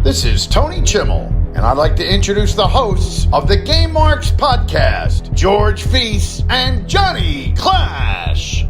This is Tony Chimmel, and I'd like to introduce the hosts of the Game Marks podcast, George Feis and Johnny Clash.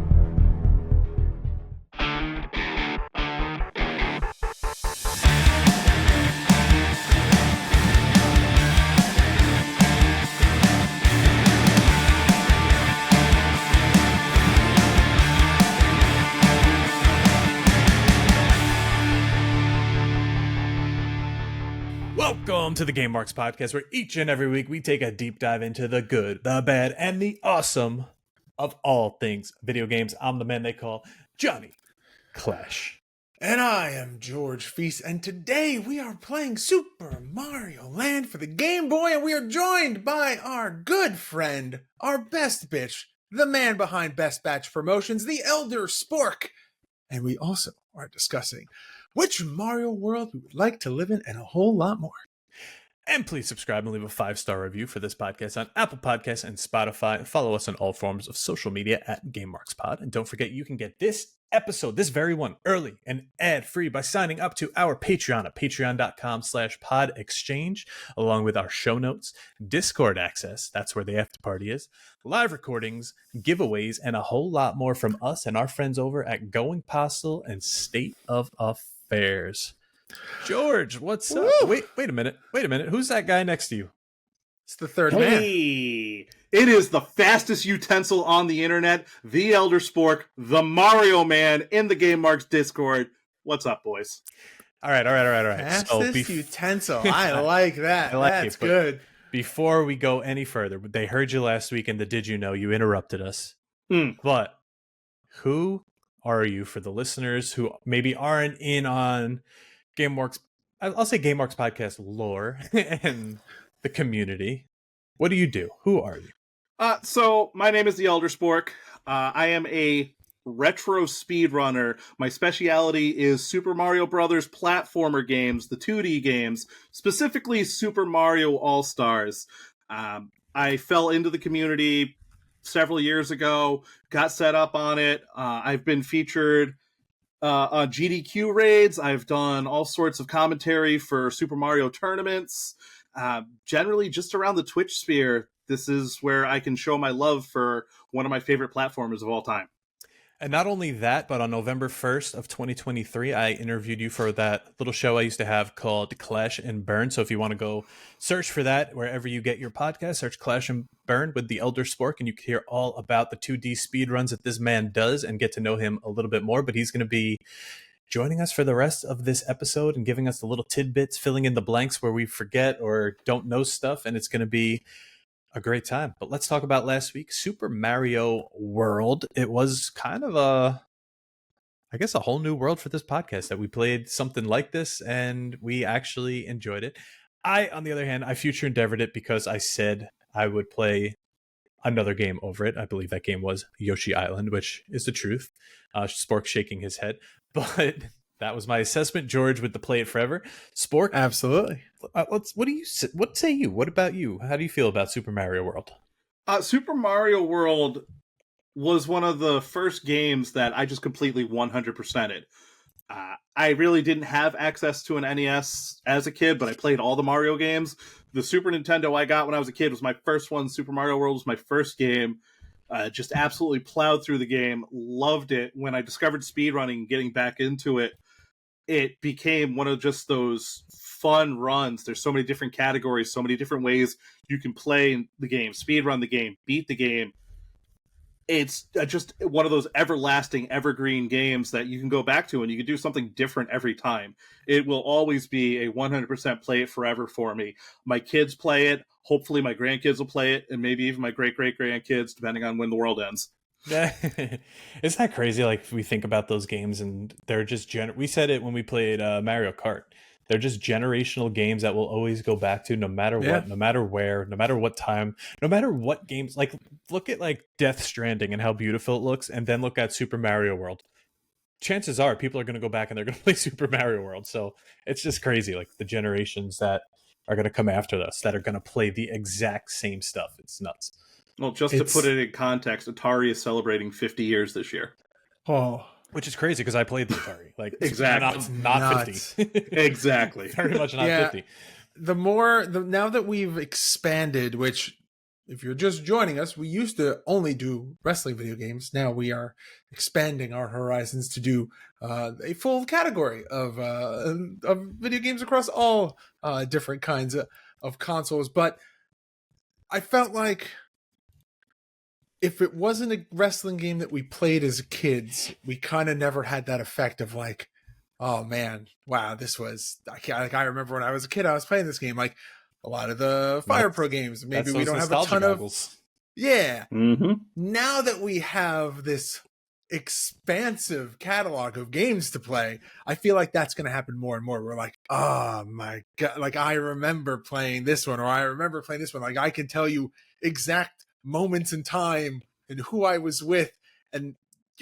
Welcome to the Game Marks podcast, where each and every week we take a deep dive into the good, the bad, and the awesome of all things video games. I'm the man they call Johnny Clash. And I am George Feis, and today we are playing Super Mario Land for the Game Boy, and we are joined by our good friend, our best bitch, the man behind Best Batch Promotions, the Elder Spork. And we also are discussing which Mario world we would like to live in and a whole lot more. And please subscribe and leave a 5-star review for this podcast on Apple Podcasts and Spotify. Follow us on all forms of social media at Game Marks Pod. And don't forget, you can get this episode, this very one, early and ad-free by signing up to our Patreon at patreon.com/podexchange, along with our show notes, Discord access, that's where the after party is, live recordings, giveaways, and a whole lot more from us and our friends over at Going Postal and State of Affairs. George, what's up? Wait a minute. Who's that guy next to you? It's the third man. Hey, it is the fastest utensil on the internet, the Elder Spork, the Mario Man in the Game Marks Discord. What's up, boys? All right. Fastest utensil. I like that. That's good. Before we go any further, they heard you last week in the Did You Know? You interrupted us. But who are you for the listeners who maybe aren't in on Game Marks? I'll say Game Marks podcast lore and the community. What do you do? Who are you? So my name is the Elder Spork. I am a retro speedrunner. My speciality is Super Mario Brothers platformer games, the 2D games, specifically Super Mario All-Stars. I fell into the community several years ago, got set up on it. I've been featured on GDQ raids. I've done all sorts of commentary for Super Mario tournaments. Generally just around the Twitch sphere. This is where I can show my love for one of my favorite platformers of all time. And not only that, but on November 1st of 2023, I interviewed you for that little show I used to have called Clash and Burn. So if you want to go search for that, wherever you get your podcast, search Clash and Burn with the Elder Spork, and you can hear all about the 2D speedruns that this man does and get to know him a little bit more. But he's going to be joining us for the rest of this episode and giving us the little tidbits, filling in the blanks where we forget or don't know stuff. And it's going to be a great time. But let's talk about last week, Super Mario World. It was kind of a whole new world for this podcast that we played something like this and we actually enjoyed it. I, on the other hand, I future endeavored it because I said I would play another game over it. I believe that game was Yoshi Island, which is the truth. Spork shaking his head, but that was my assessment. George with the play it forever. Spork, Absolutely. what say you? What about you? How do you feel about Super Mario World? Super Mario World was one of the first games that I just completely 100%ed. I really didn't have access to an NES as a kid, but I played all the Mario games. The Super Nintendo I got when I was a kid was my first one. Super Mario World was my first game. Just absolutely plowed through the game. Loved it. When I discovered speedrunning, getting back into it, it became one of just those fun runs. There's so many different categories, so many different ways you can play the game, speedrun the game, beat the game. It's just one of those everlasting, evergreen games that you can go back to and you can do something different every time. It will always be a 100% play it forever for me. My kids play it. Hopefully my grandkids will play it, and maybe even my great-great-grandkids, depending on when the world ends. Isn't that crazy? Like, we think about those games and they're just we said it when we played Mario Kart. They're just generational games that we'll always go back to, no matter what, no matter where, no matter what time, no matter what games. Like, look at like Death Stranding and how beautiful it looks, and then look at Super Mario World. Chances are people are going to go back and they're going to play Super Mario World. So it's just crazy, like the generations that are going to come after us that are going to play the exact same stuff. It's nuts. Well, just to put it in context, Atari is celebrating 50 years this year. Oh, Which is crazy because I played the Atari. Like, Exactly. not 50. Exactly. Very much not 50. Now that we've expanded, which if you're just joining us, we used to only do wrestling video games. Now we are expanding our horizons to do a full category of video games across all different kinds of consoles. But I felt like if it wasn't a wrestling game that we played as kids, we kind of never had that effect of like, oh man, wow, this was, I remember when I was a kid, I was playing this game, like a lot of the Fire Pro games. Maybe we don't have a ton of, yeah. Mm-hmm. Now that we have this expansive catalog of games to play, I feel like that's going to happen more and more. We're like, oh my God, like I remember playing this one, or I remember playing this one. Like I can tell you exact moments in time and who I was with. And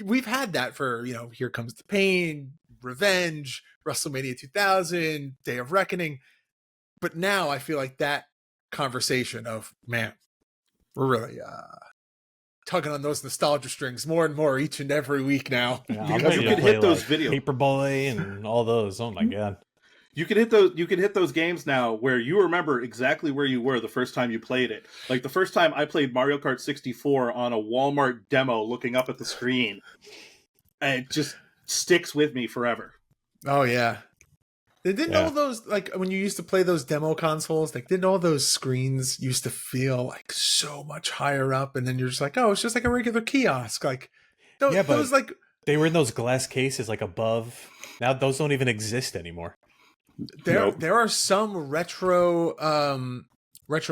we've had that for, Here Comes the Pain, Revenge, WrestleMania 2000, Day of Reckoning. But now I feel like that conversation of, man, we're really tugging on those nostalgia strings more and more each and every week now. Yeah, Because you could hit those videos. Paperboy and all those. Oh my God. You could hit those games now where you remember exactly where you were the first time you played it. Like the first time I played Mario Kart 64 on a Walmart demo looking up at the screen. And it just sticks with me forever. Oh yeah. Didn't all those, like when you used to play those demo consoles, like didn't all those screens used to feel like so much higher up, and then you're just like, oh, it's just like a regular kiosk. Like those like they were in those glass cases like above. Now those don't even exist anymore. There are some retro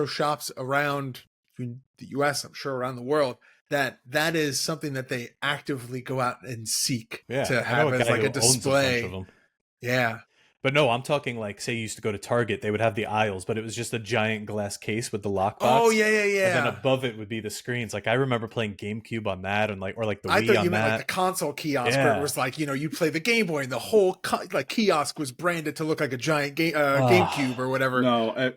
shops around the US, I'm sure around the world, that is something that they actively go out and seek to have as like a display. Yeah. But no, I'm talking like, say you used to go to Target, they would have the aisles, but it was just a giant glass case with the lockbox. Oh yeah. And then above it would be the screens. Like I remember playing GameCube on that, and like the Wii on that. I thought you meant like the console kiosk, where it was like you play the Game Boy, and the whole kiosk was branded to look like a giant GameCube or whatever. No,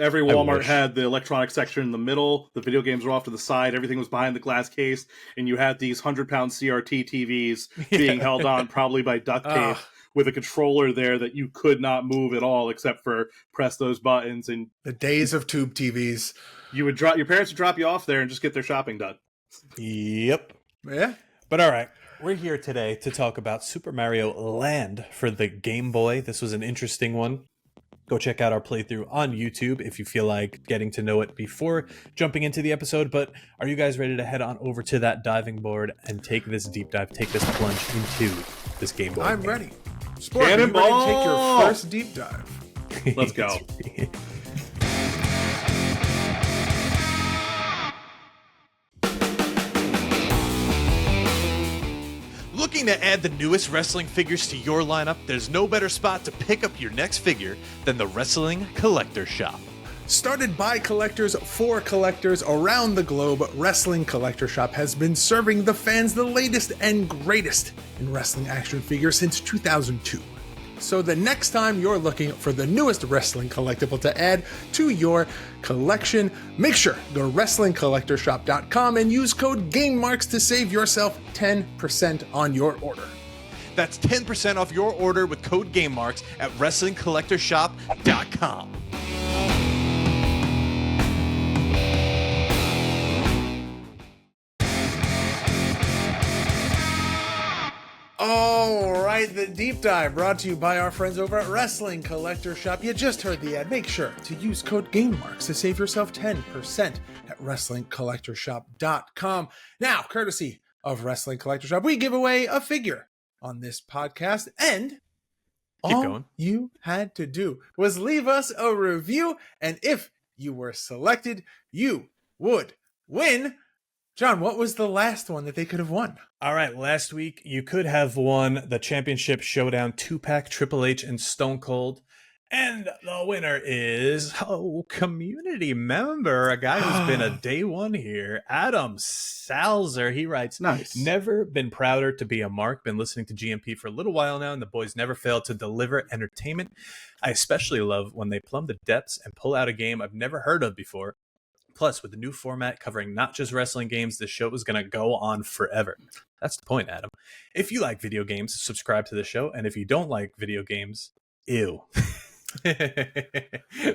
every Walmart had the electronic section in the middle. The video games were off to the side. Everything was behind the glass case, and you had these 100-pound CRT TVs being held on probably by duct tape. With a controller there that you could not move at all except for press those buttons. And the days of tube TVs. Your parents would drop you off there and just get their shopping done. Yep. Yeah. But all right, we're here today to talk about Super Mario Land for the Game Boy. This was an interesting one. Go check out our playthrough on YouTube if you feel like getting to know it before jumping into the episode. But are you guys ready to head on over to that diving board and take this deep dive, take this plunge into this Game Boy? I'm game? ready. Spork, are you ready to take your first deep dive? Let's go. Looking to add the newest wrestling figures to your lineup? There's no better spot to pick up your next figure than the Wrestling Collector Shop. Started by collectors for collectors around the globe, Wrestling Collector Shop has been serving the fans the latest and greatest in wrestling action figures since 2002. So the next time you're looking for the newest wrestling collectible to add to your collection, make sure to go to WrestlingCollectorShop.com and use code GameMarks to save yourself 10% on your order. That's 10% off your order with code GameMarks at WrestlingCollectorShop.com. All right, the deep dive brought to you by our friends over at Wrestling Collector Shop. You just heard the ad. Make sure to use code GameMarks to save yourself 10% at WrestlingCollectorShop.com. Now, courtesy of Wrestling Collector Shop, we give away a figure on this podcast, and all you had to do was leave us a review, and if you were selected, you would win. John, what was the last one that they could have won? All right, last week you could have won the Championship Showdown 2-pack Triple H and Stone Cold. And the winner is, community member, a guy who's been a day one here, Adam Salzer. He writes, nice. Never been prouder to be a Mark. Been listening to GMP for a little while now, and the boys never fail to deliver entertainment. I especially love when they plumb the depths and pull out a game I've never heard of before. Plus, with the new format covering not just wrestling games, the show is going to go on forever. That's the point, Adam. If you like video games, subscribe to the show. And if you don't like video games, ew.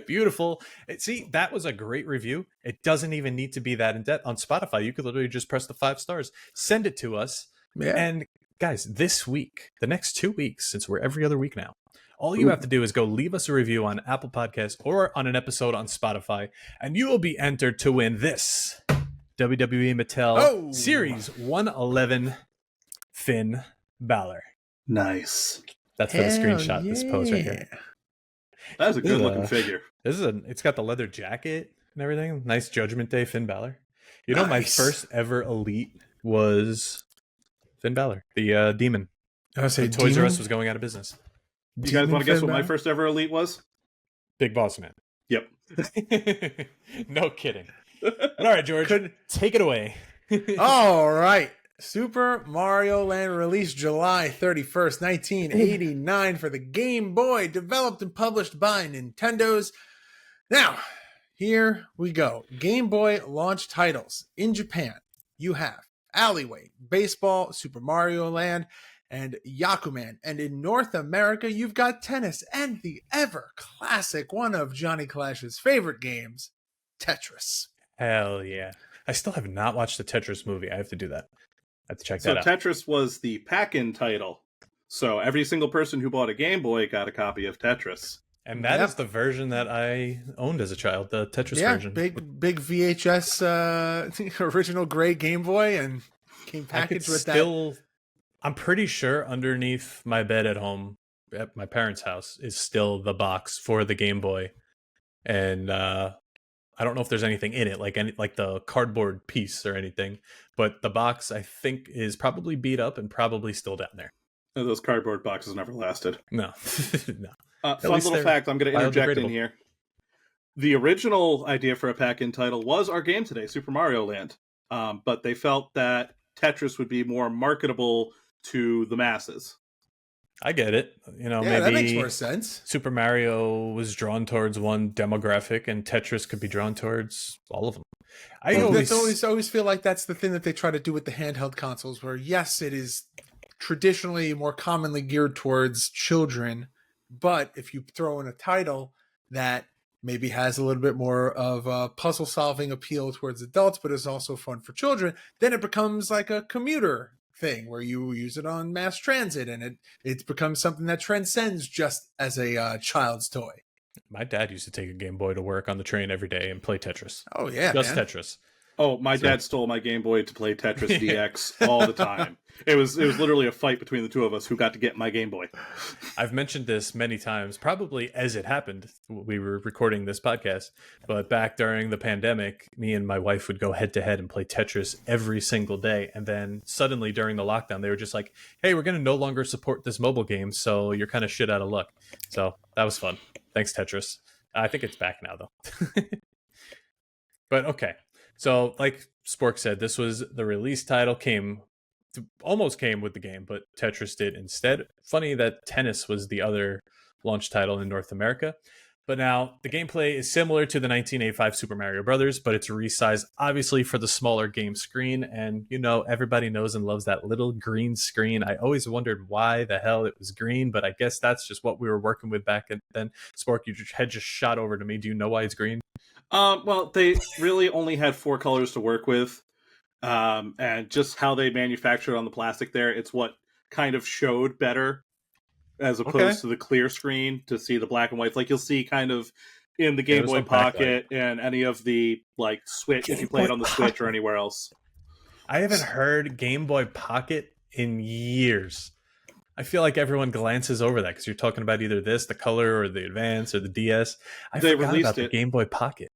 Beautiful. See, that was a great review. It doesn't even need to be that in depth. On Spotify, you could literally just press the 5 stars, send it to us. Yeah. And guys, this week, the next 2 weeks, since we're every other week now, all you have to do is go leave us a review on Apple Podcasts or on an episode on Spotify, and you will be entered to win this WWE Mattel Series 111 Finn Balor. Nice. That's for the screenshot, this pose right here. That is a good looking figure. It's got the leather jacket and everything. Nice Judgment Day Finn Balor. You know, my first ever Elite was Finn Balor, the demon. I was saying Toys R Us was going out of business. You guys want to guess what my first ever Elite was? Big Boss Man. Yep. No kidding. All right, George, take it away. All right. Super Mario Land released July 31st, 1989 for the Game Boy, developed and published by Nintendo's. Now, here we go. Game Boy launch titles. In Japan, you have Alleyway, Baseball, Super Mario Land, and Yakuman. And in North America, you've got Tennis and the ever classic, one of Johnny Clash's favorite games, Tetris. Hell yeah. I still have not watched the Tetris movie. I have to do that. I have to check that out. So Tetris was the pack-in title. So every single person who bought a Game Boy got a copy of Tetris. And that is the version that I owned as a child, the Tetris version. Big VHS original gray Game Boy, and came packaged with that. I'm pretty sure underneath my bed at home, at my parents' house, is still the box for the Game Boy. And I don't know if there's anything in it, like the cardboard piece or anything. But the box, I think, is probably beat up and probably still down there. Those cardboard boxes never lasted. No. No. Fun little fact I'm going to interject in here. The original idea for a pack-in title was our game today, Super Mario Land. But they felt that Tetris would be more marketable to the masses. I get it. You know, Yeah, maybe that makes more sense. Super Mario was drawn towards one demographic, and Tetris could be drawn towards all of them. I always feel like that's the thing that they try to do with the handheld consoles, where yes, it is traditionally more commonly geared towards children, but if you throw in a title that maybe has a little bit more of a puzzle solving appeal towards adults, but is also fun for children, then it becomes like a commuter thing where you use it on mass transit, and it becomes something that transcends just as a child's toy. My dad used to take a Game Boy to work on the train every day and play Tetris. Oh yeah, just man. Tetris. Oh, my dad stole my Game Boy to play Tetris DX all the time. It was literally a fight between the two of us who got to get my Game Boy. I've mentioned this many times, probably as it happened. We were recording this podcast, but back during the pandemic, me and my wife would go head to head and play Tetris every single day. And then suddenly during the lockdown, they were just like, hey, we're going to no longer support this mobile game, so you're kind of shit out of luck. So that was fun. Thanks, Tetris. I think it's back now, though. But okay. So like Spork said, this was the release title, almost came with the game, but Tetris did instead. Funny that Tennis was the other launch title in North America. But now the gameplay is similar to the 1985 Super Mario Brothers, but it's resized obviously for the smaller game screen. And you know, everybody knows and loves that little green screen. I always wondered why the hell it was green, but I guess that's just what we were working with back then. Spork, your head just shot over to me. Do you know why it's green? Well, they really only had 4 colors to work with. And just how they manufactured on the plastic there, it's what kind of showed better as opposed to the clear screen to see the black and white. Like you'll see kind of in the Game Boy Pocket and any of the like Switch, if you play it on the Switch or anywhere else. I haven't heard Game Boy Pocket in years. I feel like everyone glances over that because you're talking about either this, the Color, or the Advance, or the DS. They forgot about the Game Boy Pocket.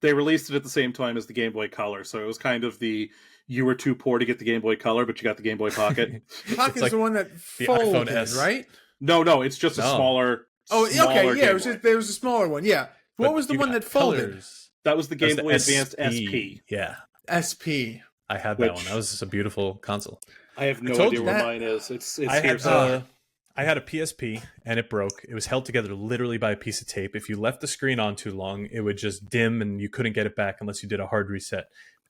They released it at the same time as the Game Boy Color, so it was kind of you were too poor to get the Game Boy Color, but you got the Game Boy Pocket. Pocket's like the one that folded, right? No, it's just a smaller. Oh, okay, yeah, there was a smaller one, yeah. What was the one that folded? Colors. That was the Game Boy Advanced SP. Yeah, SP. I had that one. That was just a beautiful console. I have no idea where mine is. It's here. I had a PSP and it broke. It was held together literally by a piece of tape. If you left the screen on too long, it would just dim and you couldn't get it back unless you did a hard reset.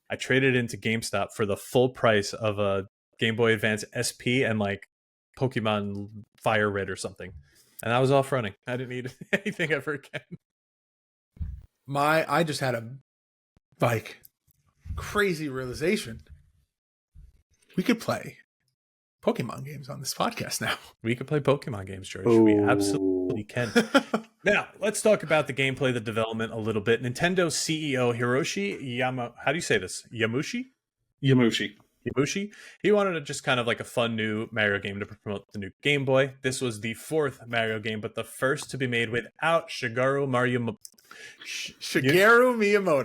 I traded it into GameStop for the full price of a Game Boy Advance SP and like Pokemon Fire Red or something. And I was off running. I didn't need anything ever again. I just had a like crazy realization. We could play Pokemon games on this podcast now. We could play Pokemon games, George. Oh. We absolutely can. Now, let's talk about the gameplay, the development a little bit. Nintendo CEO Hiroshi how do you say this? Yamushi? Yamushi. He wanted to just kind of like a fun new Mario game to promote the new Game Boy. This was the 4th Mario game, but the first to be made without Shigeru Miyamoto.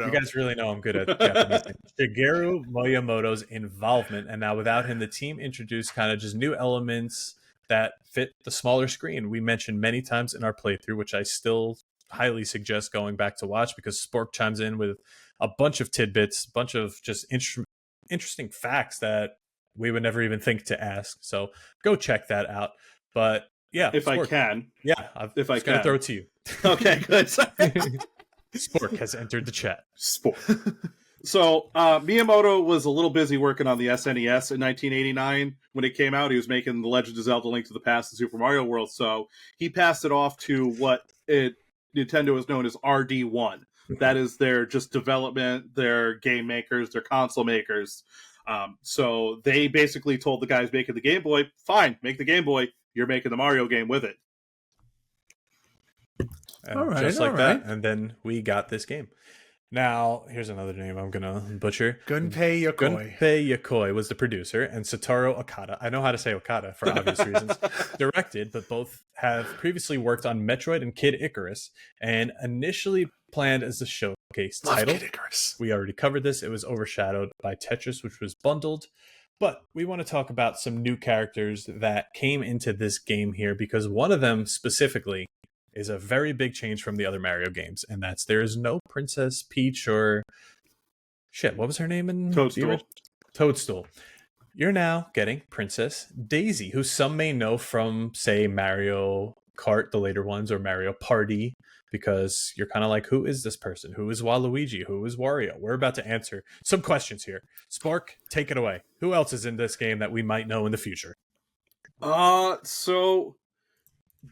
You guys really know I'm good at Japanese names. Shigeru Miyamoto's involvement, and now without him, the team introduced kind of just new elements that fit the smaller screen. We mentioned many times in our playthrough, which I still highly suggest going back to watch because Spork chimes in with a bunch of tidbits, a bunch of just interesting facts that we would never even think to ask. So go check that out. But yeah, If Spork, I can. yeah, If I was gonna can. throw it to you. Okay, good. Spork has entered the chat. Sport. So Miyamoto was a little busy working on the SNES in 1989 when it came out. He was making The Legend of Zelda: Link to the Past and Super Mario World, so he passed it off to what Nintendo is known as RD1. That is their just development, their game makers, their console makers. So they basically told the guys making the Game Boy, "Fine, make the Game Boy. You're making the Mario game with it." And All right, just like all that, right. and then we got this game. Now, here's another name I'm gonna butcher. Gunpei Yokoi. Gunpei Yokoi was the producer, and Satoru Okada. I know how to say Okada for obvious reasons. Directed, but both have previously worked on Metroid and Kid Icarus, and initially planned as the showcase title. Kid Icarus. We already covered this. It was overshadowed by Tetris, which was bundled. But we want to talk about some new characters that came into this game here, because one of them specifically is a very big change from the other Mario games, and that's there is no Princess Peach or shit. What was her name in Toadstool. Toadstool. You're now getting Princess Daisy, who some may know from, say, Mario Kart, the later ones, or Mario Party, because you're kind of like, who is this person? Who is Waluigi? Who is Wario? We're about to answer some questions here. Spork, take it away. Who else is in this game that we might know in the future? So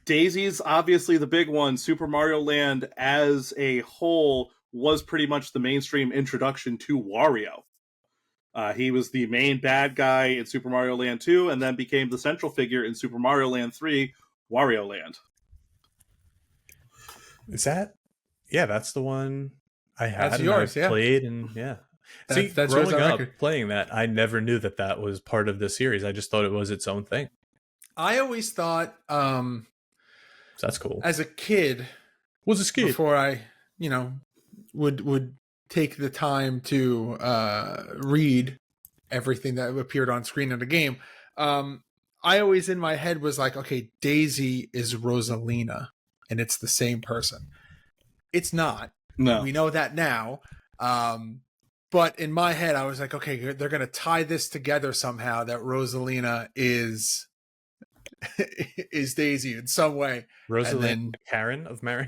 Daisy's obviously the big one. Super Mario Land as a whole was pretty much the mainstream introduction to Wario. He was the main bad guy in Super Mario Land 2 and then became the central figure in Super Mario Land 3, Wario Land. Is that? Yeah, that's the one I had. That's yours, and yeah. Played and yeah. See, That's yours growing on up record. playing that, I never knew that that was part of the series. I just thought it was its own thing. I always thought, So that's cool. as a kid, Was a skid. before I, would take the time to read everything that appeared on screen in the game. I always in my head was like, okay, Daisy is Rosalina, and it's the same person. It's not. No. We know that now. But in my head, I was like, okay, they're going to tie this together somehow, that Rosalina is Daisy in some way. Rosalind then- Karen of Mario.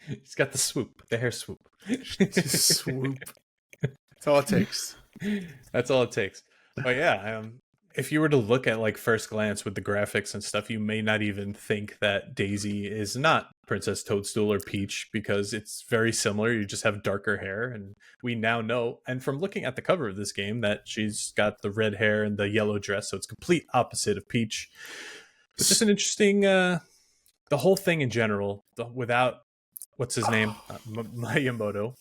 He's got the swoop, the hair swoop. Swoop. That's all it takes. That's all it takes. But yeah, if you were to look at like first glance with the graphics and stuff, you may not even think that Daisy is not Princess Toadstool or Peach, because it's very similar. You just have darker hair, and we now know, and from looking at the cover of this game, that she's got the red hair and the yellow dress, so it's complete opposite of Peach. It's just an interesting, the whole thing in general, without, what's his name? Miyamoto.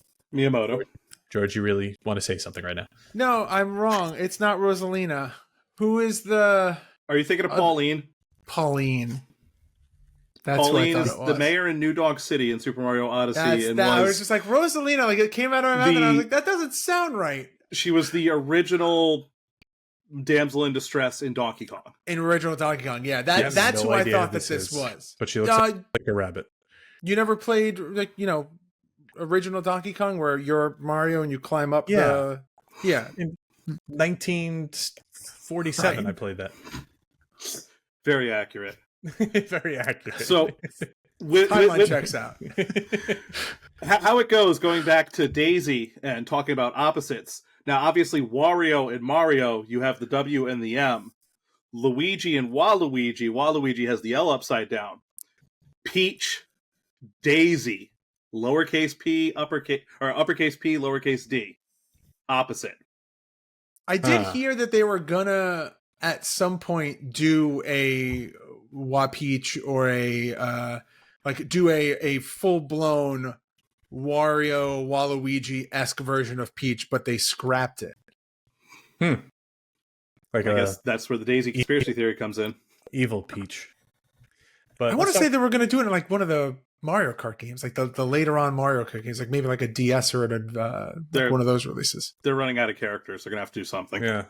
George, you really want to say something right now? No, I'm wrong. It's not Rosalina. Who is the Are you thinking of Pauline? Pauline? That's Pauline what I is thought it the was. mayor in New Donk City in Super Mario Odyssey. I was just like, Rosalina. Like, it came out of my mouth, and I was like, that doesn't sound right. She was the original damsel in distress in Donkey Kong. In original Donkey Kong, yeah, She has that's no who I idea thought who that this is, was. But she looks like a rabbit. You never played, like, original Donkey Kong where you're Mario and you climb up the... Yeah. 1947, Right. I played that. Very accurate. Very accurate. So, Timeline checks out. how it goes, going back to Daisy and talking about opposites. Now, obviously, Wario and Mario, you have the W and the M. Luigi and Waluigi has the L upside down. Peach, Daisy, lowercase p, uppercase P, lowercase d. Opposite. I did hear that they were gonna at some point do a Wapeach or do a full blown Wario Waluigi-esque version of Peach, but they scrapped it. Like I guess that's where the Daisy conspiracy theory comes in. Evil Peach. But I want to say they were going to do it in like one of the Mario Kart games, like the later on Mario Kart games, like maybe like a DS or one of those releases. They're running out of characters. They're going to have to do something. Yeah.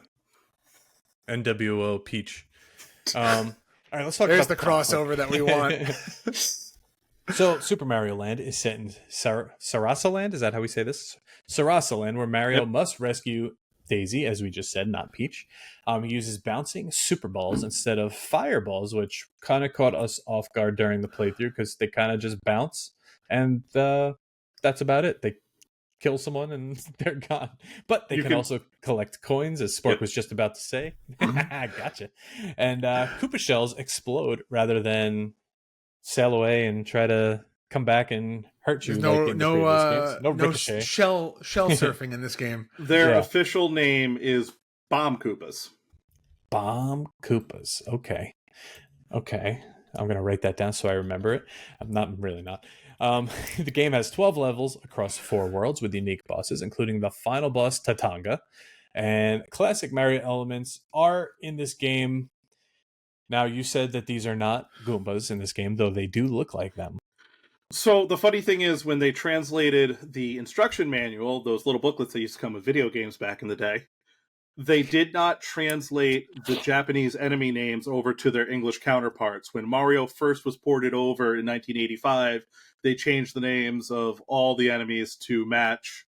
NWO Peach. All right, let's talk There's about the crossover that we want. So, Super Mario Land is set in Sarasa Land. Is that how we say this? Sarasa Land, where Mario must rescue Daisy, as we just said, not Peach. He uses bouncing super balls instead of fireballs, which kind of caught us off guard during the playthrough because they kind of just bounce, and that's about it. They kill someone and they're gone. But they can also collect coins, as Spork was just about to say. Gotcha. And Koopa shells explode rather than sail away and try to come back and hurt you. No ricochet. shell surfing in this game. Their official name is Bomb Koopas. Bomb Koopas. Okay. I'm going to write that down so I remember it. I'm really not. The game has 12 levels across 4 worlds with unique bosses, including the final boss, Tatanga. And classic Mario elements are in this game. Now, you said that these are not Goombas in this game, though they do look like them. So the funny thing is, when they translated the instruction manual, those little booklets that used to come with video games back in the day, they did not translate the Japanese enemy names over to their English counterparts. When Mario first was ported over in 1985, they changed the names of all the enemies to match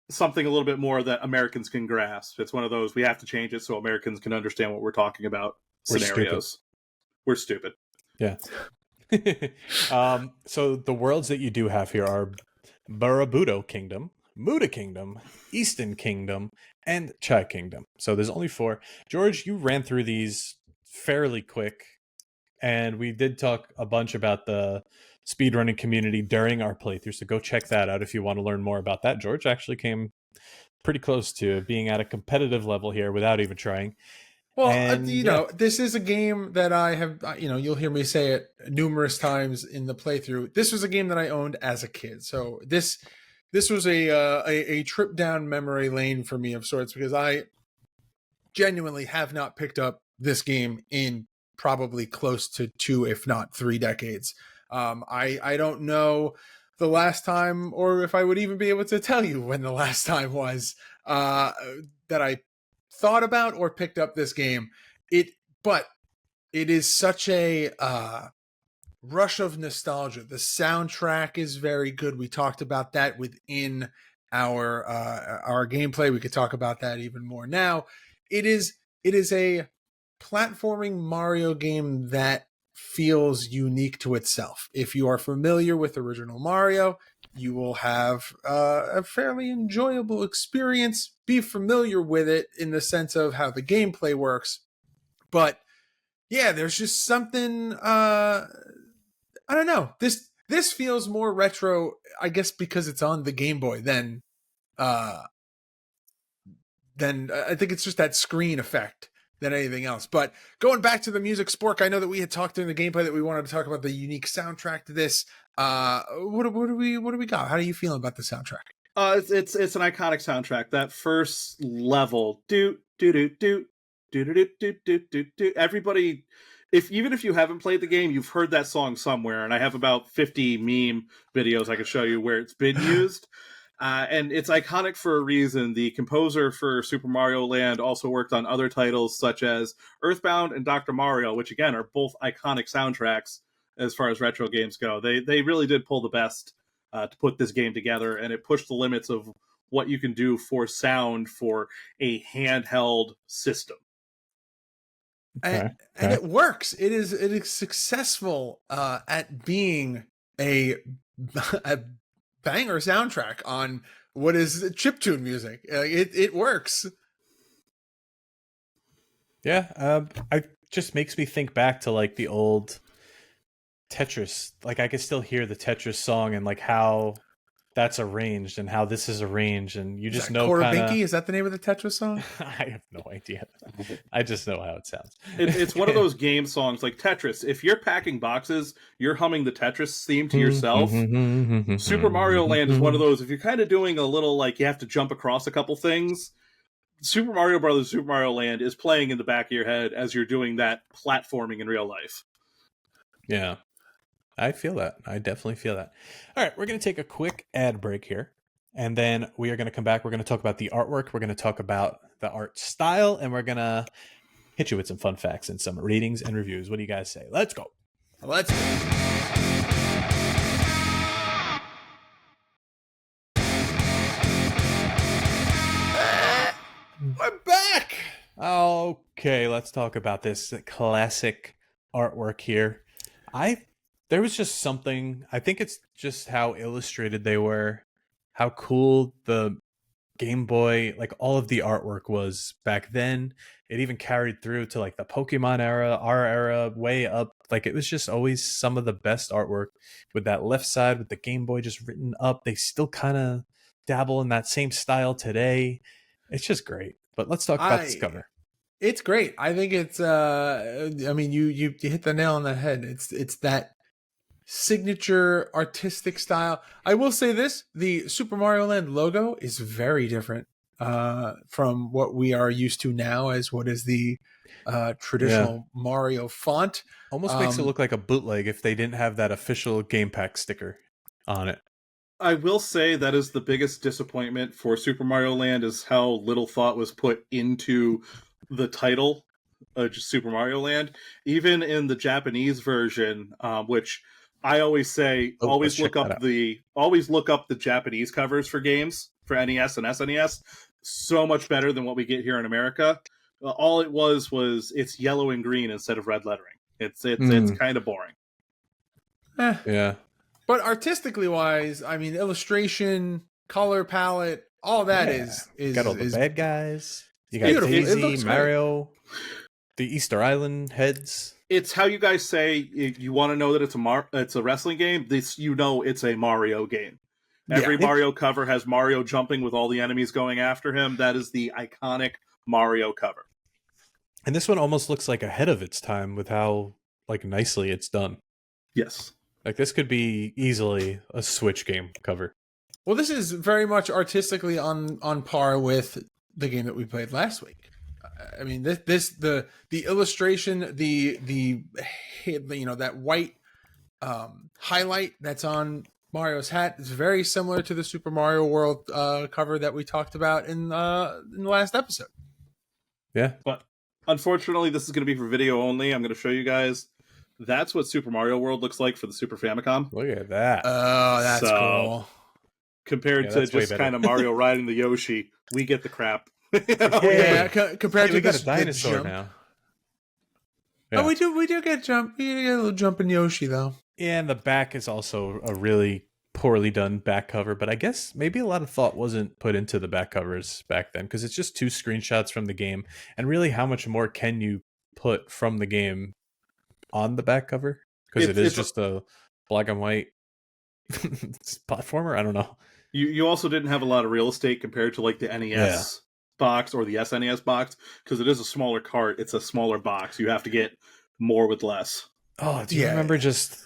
something a little bit more that Americans can grasp. It's one of those, we have to change it so Americans can understand what we're talking about scenarios. We're stupid. Yeah. So the worlds that you do have here are Barabudo Kingdom, Muda Kingdom, Eastern Kingdom, and Chai Kingdom. So there's only 4. George, you ran through these fairly quick, and we did talk a bunch about the speedrunning community during our playthrough, so go check that out if you want to learn more about that. George actually came pretty close to being at a competitive level here without even trying. Well, this is a game that I have, you'll hear me say it numerous times in the playthrough. This was a game that I owned as a kid. So this was a trip down memory lane for me of sorts, because I genuinely have not picked up this game in probably close to 2, if not 3 decades. I don't know the last time, or if I would even be able to tell you when the last time was that I thought about or picked up this game. But it is such a rush of nostalgia. The soundtrack is very good. We talked about that within our gameplay. We could talk about that even more now. It is a platforming Mario game that feels unique to itself. If you are familiar with original Mario, you will have a fairly enjoyable experience. Be familiar with it in the sense of how the gameplay works. But yeah, there's just something, I don't know. This feels more retro, I guess, because it's on the Game Boy than I think it's just that screen effect than anything else. But going back to the music, Spork, I know that we had talked during the gameplay that we wanted to talk about the unique soundtrack to this. What do we got? How do you feel about the soundtrack? It's an iconic soundtrack. That first level, do do do do do do do do do do. Everybody, even if you haven't played the game, you've heard that song somewhere. And I have about 50 meme videos I can show you where it's been used. And it's iconic for a reason. The composer for Super Mario Land also worked on other titles such as Earthbound and Dr. Mario, which again are both iconic soundtracks as far as retro games go. They really did pull the best to put this game together, and it pushed the limits of what you can do for sound for a handheld system. and it works. It is successful at being a banger soundtrack on what is chiptune music. It works. Yeah, it just makes me think back to like the old Tetris. Like I could still hear the Tetris song and like how that's arranged and how this is arranged, and you just know kind of. Is that the name of the Tetris song? I have no idea. I just know how it sounds. It's one of those game songs like Tetris. If you're packing boxes, you're humming the Tetris theme to yourself. Super Mario Land is one of those. If you're kind of doing a little like you have to jump across a couple things, Super Mario Brothers, Super Mario Land is playing in the back of your head as you're doing that platforming in real life. Yeah, I feel that. I definitely feel that. All right, we're going to take a quick ad break here, and then we are going to come back. We're going to talk about the artwork. We're going to talk about the art style, and we're going to hit you with some fun facts and some ratings and reviews. What do you guys say? Let's go. Let's go. We're back. Okay, let's talk about this classic artwork here. There was just something, I think it's just how illustrated they were, how cool the Game Boy, like all of the artwork was back then. It even carried through to like the Pokemon era, our era, way up. Like it was just always some of the best artwork with that left side with the Game Boy just written up. They still kind of dabble in that same style today. It's just great. But let's talk about this cover. It's great. I think it's I mean you hit the nail on the head. It's that signature artistic style. I will say this, the Super Mario Land logo is very different from what we are used to now as what is the traditional Mario font. Almost makes it look like a bootleg if they didn't have that official Game Pack sticker on it. I will say that is the biggest disappointment for Super Mario Land is how little thought was put into the title, just Super Mario Land. Even in the Japanese version, which I always say, always look up the Japanese covers for games for NES and SNES. So much better than what we get here in America. All it was it's yellow and green instead of red lettering. It's kind of boring. Yeah. But artistically wise, I mean, illustration, color palette, all that is got all the bad guys. You got beautiful. Daisy, Mario, the Easter Island heads. It's how you guys say you want to know that it's a wrestling game. It's a Mario game. Every Mario cover has Mario jumping with all the enemies going after him. That is the iconic Mario cover. And this one almost looks like ahead of its time with how like nicely it's done. Yes. Like this could be easily a Switch game cover. Well, this is very much artistically on par with the game that we played last week. I mean, the illustration, the that white highlight that's on Mario's hat is very similar to the Super Mario World cover that we talked about in the last episode. Yeah, but unfortunately, this is going to be for video only. I'm going to show you guys. That's what Super Mario World looks like for the Super Famicom. Look at that. Oh, that's cool. Compared to just kind of Mario riding the Yoshi, we get the crap. Compared to we got a dinosaur now. Yeah. Oh, we do get jump. We get a little jumping Yoshi though. Yeah, and the back is also a really poorly done back cover. But I guess maybe a lot of thought wasn't put into the back covers back then because it's just 2 screenshots from the game, and really, how much more can you put from the game on the back cover? Because it is just a black and white platformer. I don't know. You also didn't have a lot of real estate compared to like the NES box or the SNES box because it is a smaller cart. It's a smaller box. You have to get more with less. Oh, do you remember just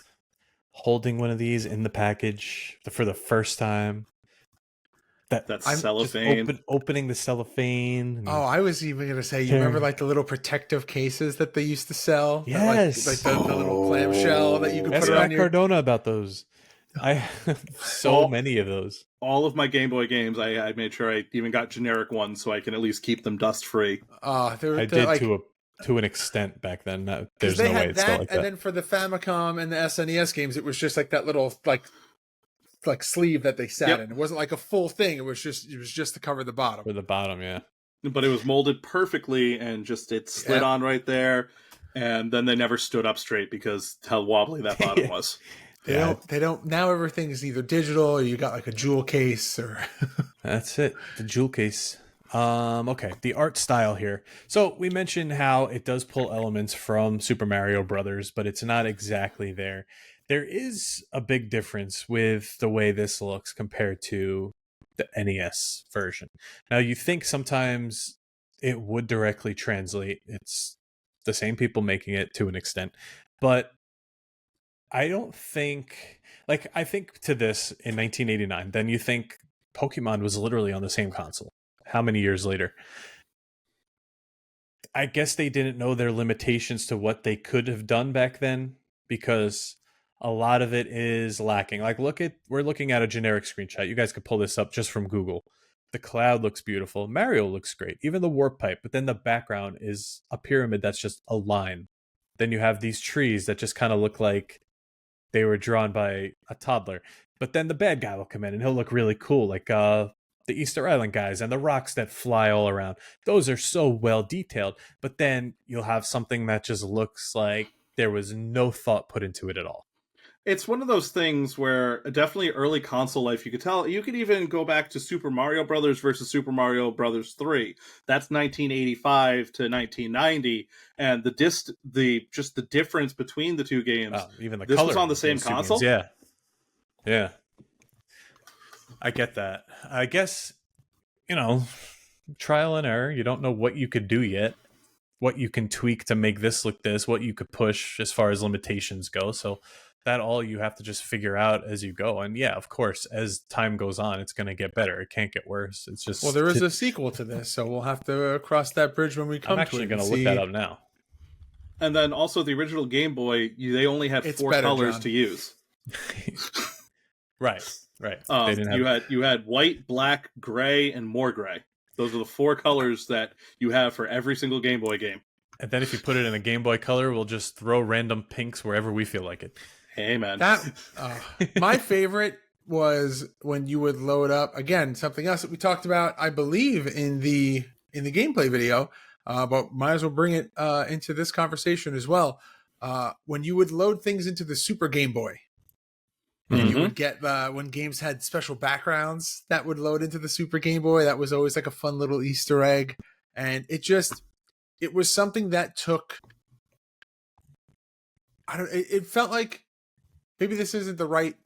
holding one of these in the package for the first time? That's cellophane. Opening the cellophane. Oh, I was even going to say, you remember like the little protective cases that they used to sell? Yes. Like the little clamshell that you could put on your... Cardona about those. I have many of those. All of my Game Boy games, I made sure I even got generic ones so I can at least keep them dust free. I did like, to an extent back then. There's no way it's still like that. And then for the Famicom and the SNES games, it was just like that little like sleeve that they sat in. It wasn't like a full thing. It was just to cover the bottom. For the bottom, yeah. But it was molded perfectly and just it slid on right there. And then they never stood up straight because how wobbly that bottom was. They don't now everything is either digital or you got like a jewel case or That's it. The jewel case. Okay, the art style here. So we mentioned how it does pull elements from Super Mario Brothers, but it's not exactly there. There is a big difference with the way this looks compared to the NES version. Now you think sometimes it would directly translate. It's the same people making it to an extent, but I don't think I think to this in 1989, then you think Pokemon was literally on the same console. How many years later? I guess they didn't know their limitations to what they could have done back then because a lot of it is lacking. Like we're looking at a generic screenshot. You guys could pull this up just from Google. The cloud looks beautiful. Mario looks great. Even the warp pipe, but then the background is a pyramid that's just a line. Then you have these trees that just kind of look like they were drawn by a toddler. But then the bad guy will come in and he'll look really cool, like the Easter Island guys and the rocks that fly all around. Those are so well detailed. But then you'll have something that just looks like there was no thought put into it at all. It's one of those things where definitely early console life, you could tell. You could even go back to Super Mario Brothers versus Super Mario Brothers 3. That's 1985 to 1990, and the difference between the two games. Even the this color was on the same console. Games. Yeah. I get that. I guess trial and error. You don't know what you could do yet, what you can tweak to make this look this, what you could push as far as limitations go. So that all you have to just figure out as you go. And yeah, of course, as time goes on, it's going to get better. It can't get worse. It's just there is a sequel to this, so we'll have to cross that bridge when we come to it. I'm actually going to look that up now. And then also the original Game Boy, they only had four colors to use. Right. They didn't you had white, black, gray, and more gray. Those are the four colors that you have for every single Game Boy game. And then if you put it in a Game Boy Color, we'll just throw random pinks wherever we feel like it. Hey, man. My favorite was when you would load up, again, something else that we talked about, I believe, in the gameplay video, but might as well bring it into this conversation as well. When you would load things into the Super Game Boy, and you would get when games had special backgrounds that would load into the Super Game Boy, that was always like a fun little Easter egg. And it was something that took, it felt like, maybe this isn't the right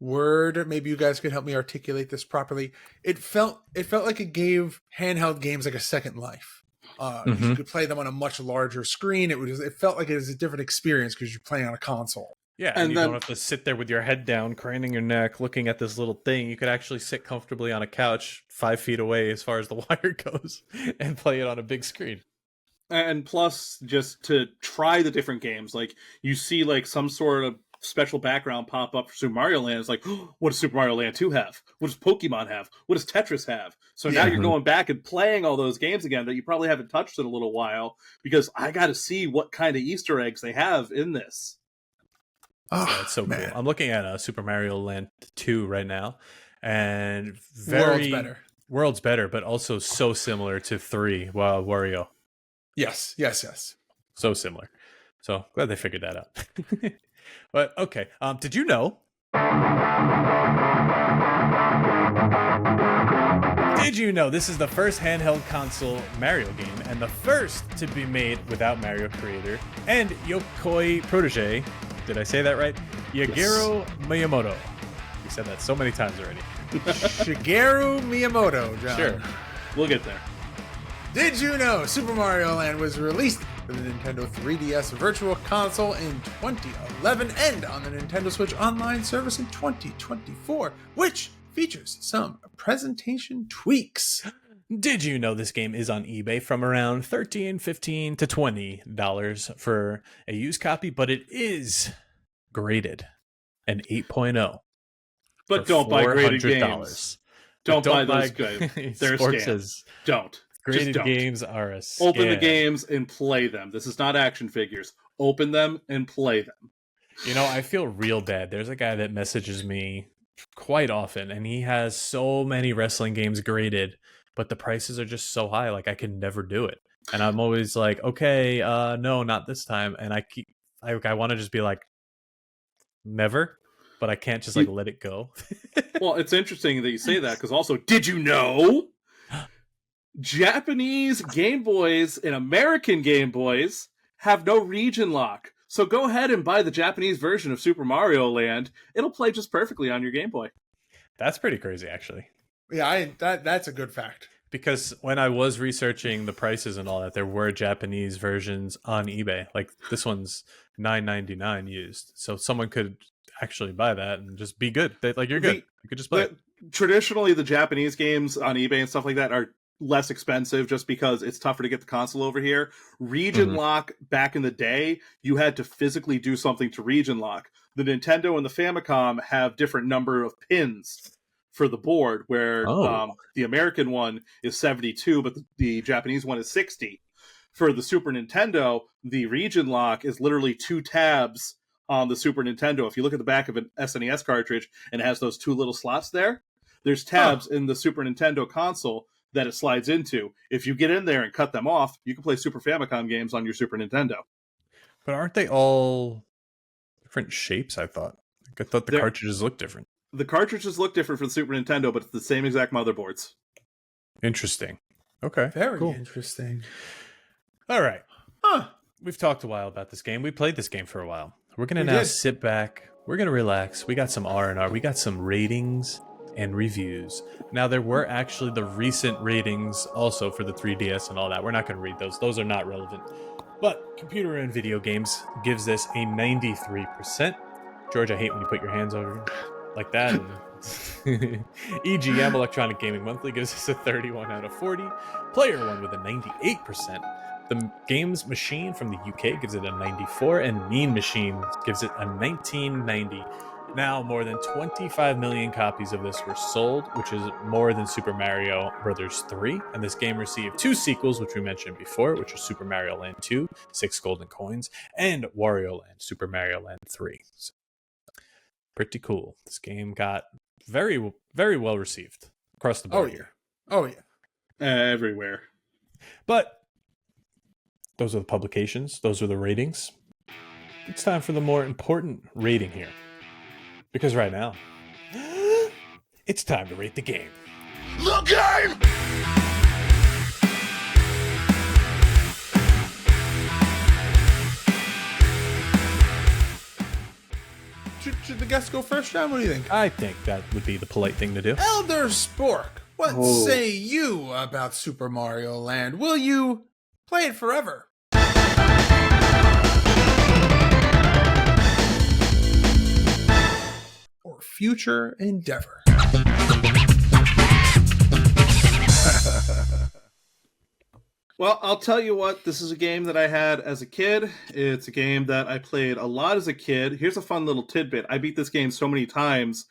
word. Maybe you guys could help me articulate this properly. It felt like it gave handheld games like a second life. You could play them on a much larger screen. It felt like it was a different experience because you're playing on a console. Yeah, and you don't have to sit there with your head down, craning your neck, looking at this little thing. You could actually sit comfortably on a couch 5 feet away as far as the wire goes and play it on a big screen. And plus, just to try the different games, like you see like some sort of special background pop up for Super Mario Land. It's like, oh, what does Super Mario Land 2 have? What does Pokemon have? What does Tetris have? So now you're going back and playing all those games again that you probably haven't touched in a little while because I got to see what kind of Easter eggs they have in this. Oh, it's so man. Cool. I'm looking at Super Mario Land 2 right now, and World's better, but also so similar to 3, Wario. Yes. So similar. So glad they figured that out. But okay, did you know? Did you know this is the first handheld console Mario game and the first to be made without Mario creator and Yokoi protege? Did I say that right? Shigeru Miyamoto. You said that so many times already. Shigeru Miyamoto, John. Sure. We'll get there. Did you know Super Mario Land was released for the Nintendo 3DS Virtual Console in 2011 and on the Nintendo Switch Online service in 2024, which features some presentation tweaks. Did you know this game is on eBay from around $13, $15 to $20 for a used copy, but it is graded an 8.0. But don't buy graded games. Don't buy those games. They're scams. Don't. Graded games are a scam. Open the games and play them. This is not action figures. Open them and play them. You know, I feel real bad. There's a guy that messages me quite often, and he has so many wrestling games graded, but the prices are just so high. Like I can never do it. And I'm always like, okay, no, not this time. And I want to just be like, never, but I can't just like let it go. Well, it's interesting that you say that because also, did you know Japanese Game Boys and American Game Boys have no region lock? So go ahead and buy the Japanese version of Super Mario Land. It'll play just perfectly on your Game Boy. That's pretty crazy, actually. Yeah, that's a good fact. Because when I was researching the prices and all that, there were Japanese versions on eBay. Like this one's $9.99 used, so someone could actually buy that and just be good. Like you're good. You could just play it. Traditionally, the Japanese games on eBay and stuff like that are less expensive just because it's tougher to get the console over here. Region lock back in the day, you had to physically do something to region lock. The Nintendo and the Famicom have different number of pins for the board, where the American one is 72, but the Japanese one is 60. For the Super Nintendo, the region lock is literally 2 tabs on the Super Nintendo. If you look at the back of an SNES cartridge and it has those 2 little slots there, there's tabs in the Super Nintendo console that it slides into. If you get in there and cut them off, you can play Super Famicom games on your Super Nintendo. But aren't they all different shapes? I thought the cartridges look different. The cartridges look different for the Super Nintendo, but it's the same exact motherboards. Interesting. Okay. Very cool. interesting. All right. We've talked a while about this game. We played this game for a while. We're going to now sit back. We're going to relax. We got some R&R. We got some ratings and reviews. Now, there were actually the recent ratings also for the 3DS and all that. We're not going to read those. Those are not relevant. But Computer and Video Games gives this a 93%. George, I hate when you put your hands over like that. EGM, Electronic Gaming Monthly, gives us a 31 out of 40. Player One with a 98%. The Games Machine from the UK gives it a 94, and Mean Machine gives it a 1990. Now, more than 25 million copies of this were sold, which is more than Super Mario Bros. 3. And this game received 2 sequels, which we mentioned before, which are Super Mario Land 2, 6 golden coins, and Wario Land, Super Mario Land 3. So, pretty cool. This game got very, very well received across the board here. Oh, yeah. Everywhere. But those are the publications. Those are the ratings. It's time for the more important rating here. Because right now, it's time to rate the game. The game! Should the guests go first, John? What do you think? I think that would be the polite thing to do. Elder Spork, what say you about Super Mario Land? Will you play it forever? Or future endeavor? Well, I'll tell you what, this is a game that I had as a kid. It's a game that I played a lot as a kid. Here's a fun little tidbit. I beat this game so many times.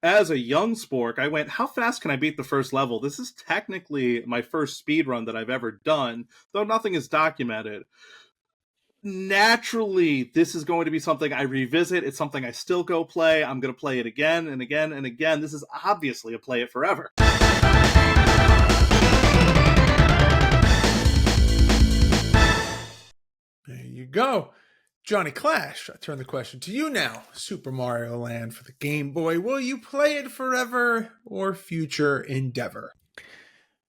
As a young spork, I went, how fast can I beat the first level? This is technically my first speed run that I've ever done, though nothing is documented. Naturally, this is going to be something I revisit. It's something I still go play. I'm going to play it again and again and again. This is obviously a play it forever. There you go. Johnny Clash, I turn the question to you now. Super Mario Land for the Game Boy. Will you play it forever or future endeavor?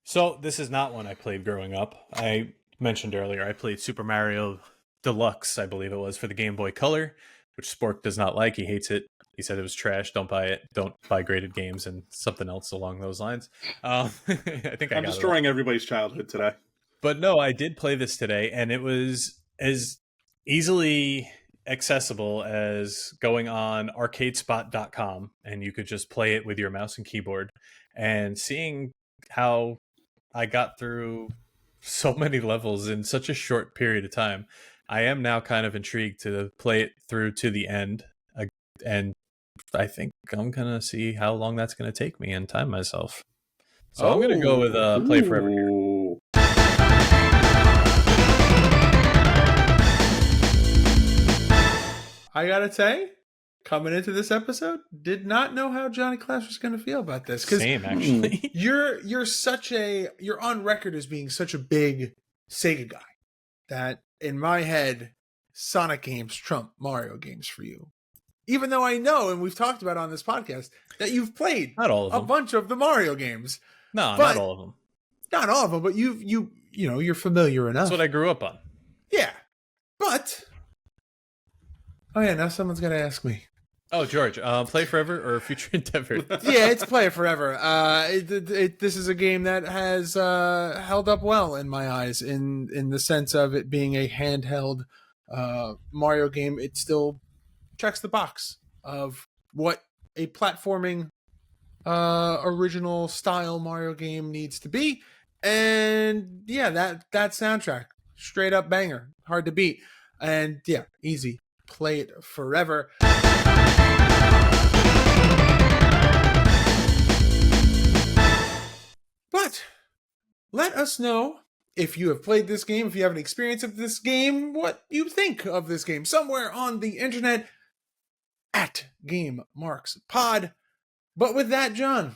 So this is not one I played growing up. I mentioned earlier I played Super Mario Deluxe, I believe it was, for the Game Boy Color, which Spork does not like. He hates it. He said it was trash. Don't buy it. Don't buy graded games and something else along those lines. I think I'm destroying everybody's childhood today. But no, I did play this today, and it was as easily accessible as going on arcadespot.com, and you could just play it with your mouse and keyboard. And seeing how I got through so many levels in such a short period of time, I am now kind of intrigued to play it through to the end. And I think I'm going to see how long that's going to take me and time myself. So I'm going to go with play forever here. I gotta say, coming into this episode, did not know how Johnny Clash was going to feel about this. Same, actually. You're on record as being such a big Sega guy that in my head, Sonic games trump Mario games for you. Even though I know, and we've talked about on this podcast, that you've played Not all of a them. bunch of the Mario games. No, but- not all of them. Not all of them, but you're familiar enough. That's what I grew up on. Yeah. But oh yeah, now someone's got to ask me. Oh, George, play forever or future endeavor? Yeah, it's play it forever. This is a game that has held up well in my eyes in the sense of it being a handheld Mario game. It still checks the box of what a platforming original style Mario game needs to be. And yeah, that soundtrack, straight up banger, hard to beat. And yeah, easy. Play it forever. But let us know if you have played this game, if you have an experience of this game, what you think of this game somewhere on the internet at Game Marks Pod. But with that, John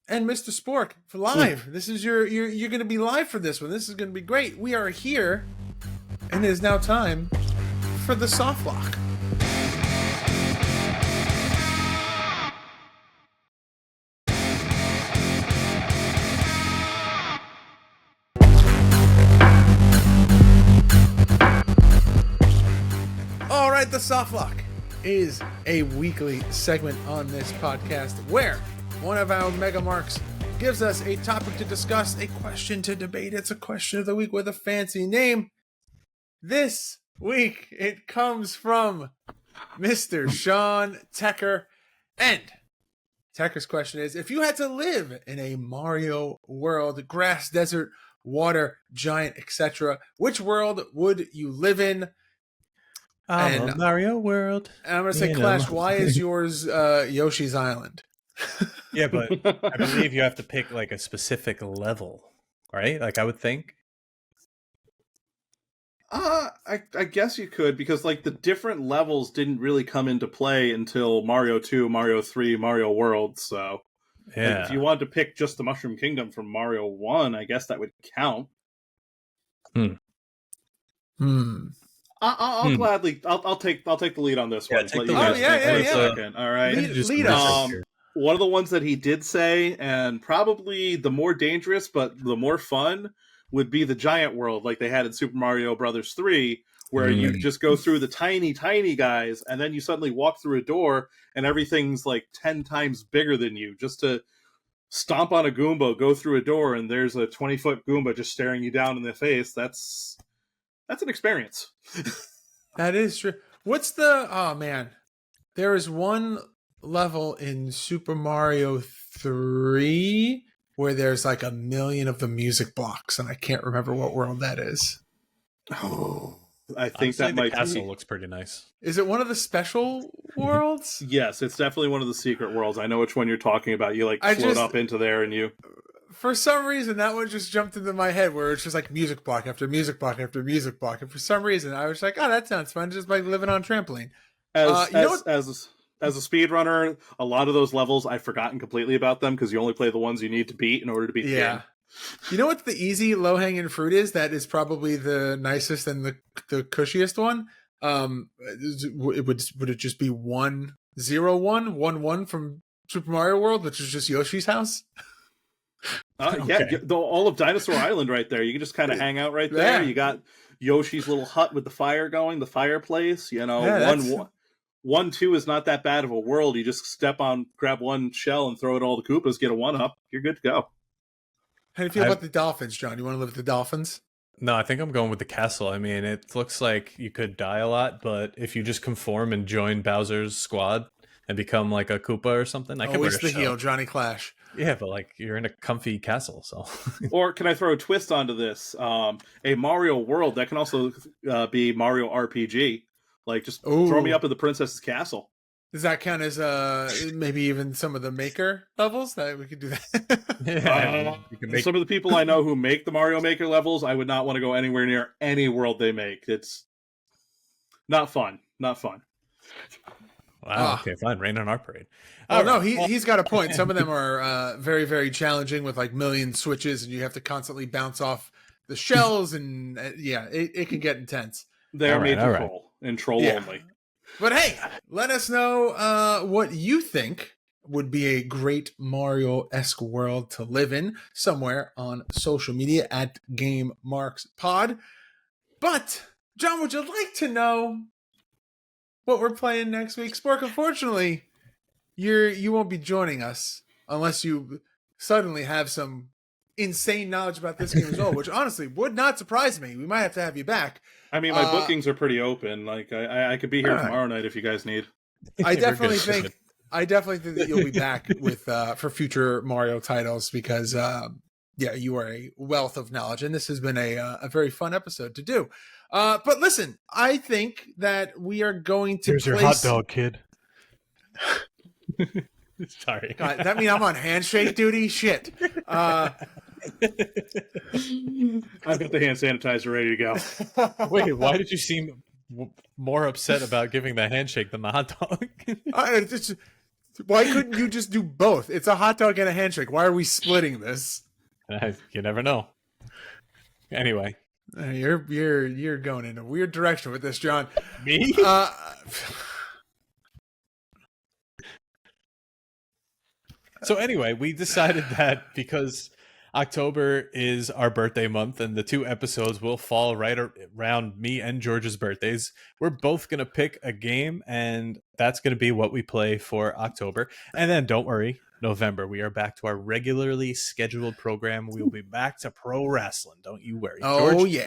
and Mr. Spork for live. This is you're going to be live for this one. This is going to be great. We are here, and it is now time for the soft lock. All right, the soft lock is a weekly segment on this podcast where one of our mega marks gives us a topic to discuss, a question to debate. It's a question of the week with a fancy name. This week, it comes from Mr. Sean Tecker. And Tecker's question is, if you had to live in a Mario world, grass, desert, water, giant, etc., which world would you live in? I'm a Mario World. And I'm going to say, Clash, why is yours Yoshi's Island? Yeah, but I believe you have to pick like a specific level, right? Like I would think. I guess you could, because like the different levels didn't really come into play until Mario 2, Mario 3, Mario World. So Yeah. like, if you wanted to pick just the Mushroom Kingdom from Mario 1, I guess that would count. I'll gladly I'll take the lead on this Yeah, one. take Let the you lead. guys Yeah, think for a yeah. second. All right. Lead us. One of the ones that he did say, and probably the more dangerous but the more fun, would be the giant world like they had in Super Mario Brothers 3, where you just go through the tiny guys, and then you suddenly walk through a door and everything's like 10 times bigger than you, just to stomp on a Goomba, go through a door, and there's a 20-foot Goomba just staring you down in the face. That's an experience. That is true. What's the... Oh, man. There is one level in Super Mario 3 where there's like a million of the music blocks, and I can't remember what world that is. Oh, I think Honestly, that might the castle be... looks pretty nice. Is it one of the special worlds? Yes, it's definitely one of the secret worlds. I know which one you're talking about. You like I float just- up into there and you... For some reason, that one just jumped into my head where it's just like music block after music block after music block. And for some reason, I was like, oh, that sounds fun. Just like living on trampoline. As you know what- as a speedrunner, a lot of those levels I've forgotten completely about them, because you only play the ones you need to beat in order to beat the Yeah. game. You know what the easy low-hanging fruit is? That is probably the nicest and the cushiest one. Would it just be 1-0-1 from Super Mario World, which is just Yoshi's house? Yeah, all of Dinosaur Island right there. You can just kind of hang out right there. Yeah. You got Yoshi's little hut with the fire going, the fireplace. You know, Yeah, that's- 1-2 is not that bad of a world. You just grab one shell and throw it all the Koopas, get a 1-up. You're good to go. How do you feel about the dolphins, John? You want to live with the dolphins? No, I think I'm going with the castle. I mean, it looks like you could die a lot, but if you just conform and join Bowser's squad and become like a Koopa or something, I could Always wear a the shell. heel, Johnny Clash. Yeah, but like you're in a comfy castle, so Or can I throw a twist onto this? A Mario World, that can also be Mario RPG. Like, just throw me Ooh. up in the princess's castle. Does that count as maybe even some of the maker levels that we could do that? you can make Some of the people I know who make the Mario Maker levels, I would not want to go anywhere near any world they make. It's not fun. Not fun. Wow. Okay, fine. Rain on our parade. Oh no, he's got a point. Some of them are very, very challenging with like million switches, and you have to constantly bounce off the shells, and it can get intense. They're made to troll and troll only. But hey, let us know what you think would be a great Mario-esque world to live in somewhere on social media at Game Marks Pod. But John, would you like to know what we're playing next week? Spork, unfortunately, you won't be joining us unless you suddenly have some insane knowledge about this game as well, which honestly would not surprise me. We might have to have you back. I mean, my bookings are pretty open. Like, I could be here tomorrow night if you guys need. I definitely think that you'll be back with for future Mario titles because you are a wealth of knowledge, and this has been a very fun episode to do. But listen, I think that we are going to. Here's your hot dog, kid. Sorry. God, that mean I'm on handshake duty? Shit. I've got the hand sanitizer ready to go. Wait, why did you seem more upset about giving the handshake than the hot dog? Why couldn't you just do both? It's a hot dog and a handshake. Why are we splitting this? You never know. Anyway, you're going in a weird direction with this, John. Me? So anyway, we decided that because October is our birthday month and the 2 episodes will fall right around me and George's birthdays, we're both going to pick a game, and that's going to be what we play for October. And then don't worry, November, we are back to our regularly scheduled program. We will be back to pro wrestling. Don't you worry. Oh, George, yeah.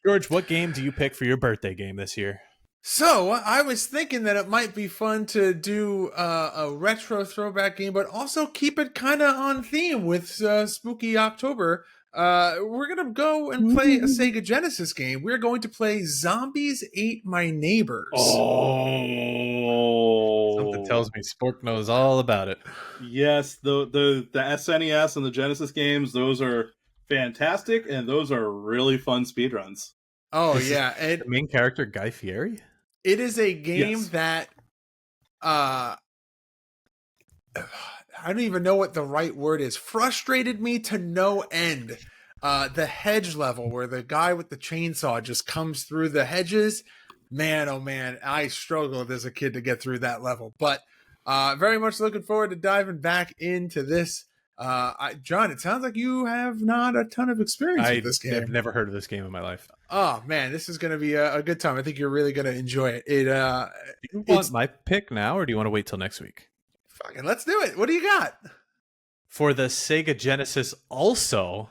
George, what game do you pick for your birthday game this year? So I was thinking that it might be fun to do a retro throwback game, but also keep it kind of on theme with spooky October. We're going to go and play a Sega Genesis game. We're going to play Zombies Ate My Neighbors. Oh. Something tells me Spork knows all about it. Yes, the SNES and the Genesis games, those are fantastic, and those are really fun speedruns. Oh, yeah. The main character, Guy Fieri? It is a game that I don't even know what the right word is. Frustrated me to no end. The hedge level where the guy with the chainsaw just comes through the hedges. Man, oh man, I struggled as a kid to get through that level. But very much looking forward to diving back into this. John, it sounds like you have not a ton of experience with this game. I've never heard of this game in my life. Oh man, this is going to be a good time. I think you're really going to enjoy it. Do you want my pick now, or do you want to wait till next week? Fucking let's do it. What do you got? For the Sega Genesis also,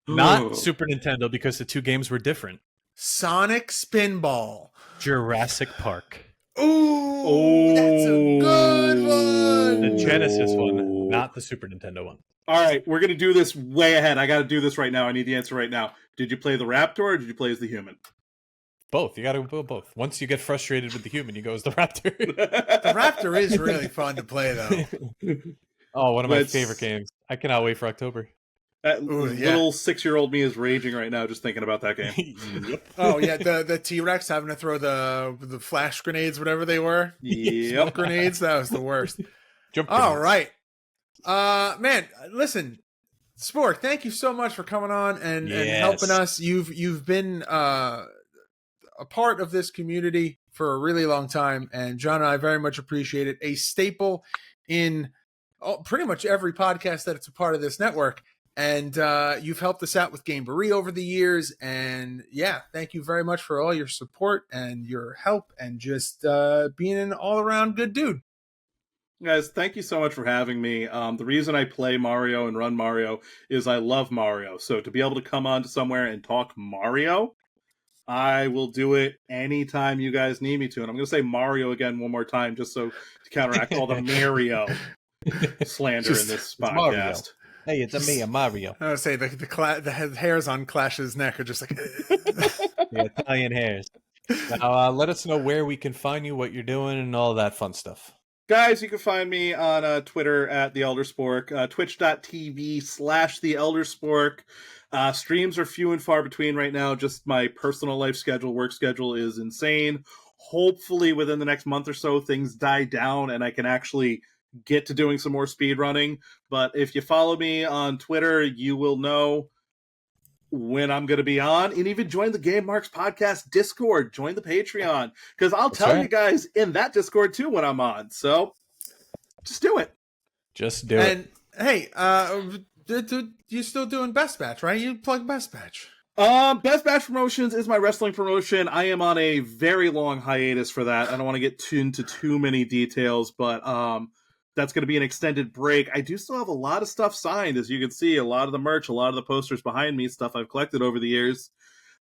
not Super Nintendo, because the 2 games were different. Sonic Spinball. Jurassic Park. Ooh, that's a good one. The Genesis one, not the Super Nintendo one. All right, we're going to do this way ahead. I got to do this right now. I need the answer right now. Did you play the Raptor or did you play as the human? Both. You got to go both. Once you get frustrated with the human, you go as the Raptor. The Raptor is really fun to play, though. Oh, one of my favorite games. I cannot wait for October. Little 6-year-old me is raging right now just thinking about that game. Yep. Oh, yeah, the T-Rex having to throw the flash grenades, whatever they were. Yep. Smoke grenades, that was the worst. All right. Man, listen, Spork, thank you so much for coming on and helping us. You've been a part of this community for a really long time, and John and I very much appreciate it. A staple in pretty much every podcast that it's a part of this network. And you've helped us out with Gameboree over the years. And yeah, thank you very much for all your support and your help and just being an all-around good dude. Guys, thank you so much for having me. The reason I play Mario and run Mario is I love Mario. So to be able to come on to somewhere and talk Mario, I will do it anytime you guys need me to. And I'm going to say Mario again one more time just so to counteract all the Mario slander in this podcast. Mario. Hey, it's me, Mario. I would say the hairs on Clash's neck are just like the Italian hairs. Now, let us know where we can find you, what you're doing, and all that fun stuff. Guys, you can find me on Twitter at the Elder Spork, twitch.tv/the Elder Spork. Streams are few and far between right now. Just my personal life schedule, work schedule is insane. hopefully within the next month or so, things die down and I can actually get to doing some more speed running. But if you follow me on Twitter, you will know when I'm going to be on, and even join the Game Marks Podcast Discord, join the Patreon, because I'll tell you guys in that Discord too when I'm on. So just do it. Just do it. And hey, you still doing Best Batch, right? You plug Best Batch. Best Batch Promotions is my wrestling promotion. I am on a very long hiatus for that. I don't want to get into too many details, but that's going to be an extended break. I do still have a lot of stuff signed, as you can see, a lot of the merch, a lot of the posters behind me, stuff I've collected over the years.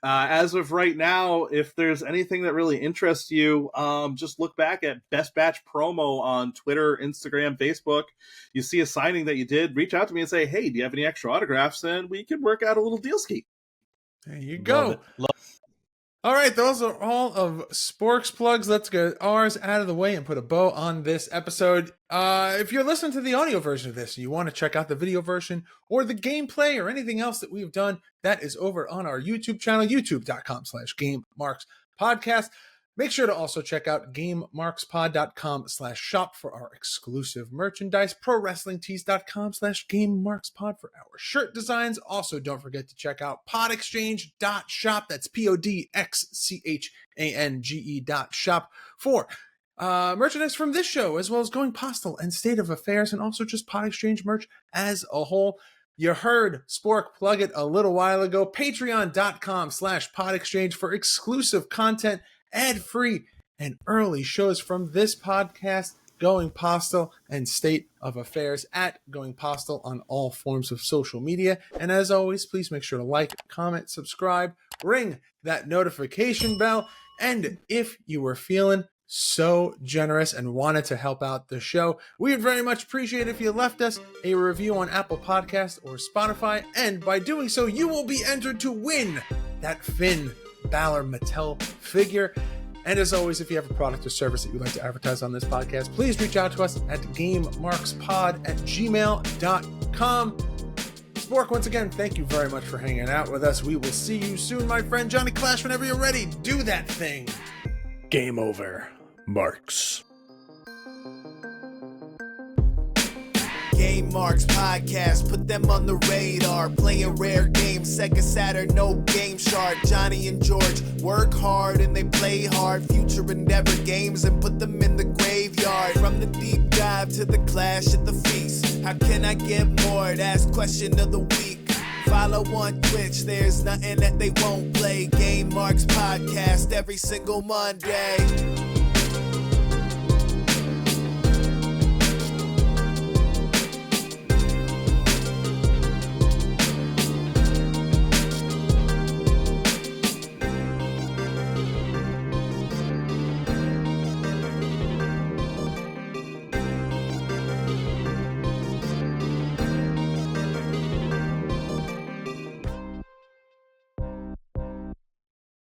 As of right now, if there's anything that really interests you, just look back at Best Batch promo on Twitter, Instagram, Facebook. You see a signing that you did, reach out to me and say, hey, do you have any extra autographs? And we can work out a little deal ski. There you go. All right, those are all of Spork's plugs. Let's get ours out of the way and put a bow on this episode. If you're listening to the audio version of this and you want to check out the video version or the gameplay or anything else that we've done, that is over on our YouTube channel, youtube.com/GameMarksPodcast. Make sure to also check out GameMarksPod.com/shop for our exclusive merchandise, ProWrestlingTees.com/GameMarksPod for our shirt designs. Also, don't forget to check out PodExchange.shop. That's PodXChange.shop for merchandise from this show, as well as Going Postal and State of Affairs, and also just Pod Exchange merch as a whole. You heard Spork plug it a little while ago. Patreon.com/PodExchange for exclusive content, ad-free, and early shows from this podcast, Going Postal and State of Affairs at Going Postal on all forms of social media. And as always, please make sure to like, comment, subscribe, ring that notification bell. And if you were feeling so generous and wanted to help out the show, we would very much appreciate if you left us a review on Apple Podcasts or Spotify. And by doing so, you will be entered to win that Finn Balor Mattel figure. And as always, if you have a product or service that you'd like to advertise on this podcast, please reach out to us at GameMarksPod@gmail.com. Spork, once again, thank you very much for hanging out with us. We will see you soon, my friend Johnny Clash. Whenever you're ready, do that thing. Game over, Marks. Game Marks Podcast, put them on the radar. Playing rare games, Sega Saturn, no Game Shark. Johnny and George work hard and they play hard. Future endeavor games and put them in the graveyard. From the deep dive to the clash at the feast. How can I get more? That's question of the week. Follow on Twitch, there's nothing that they won't play. Game Marks Podcast every single Monday.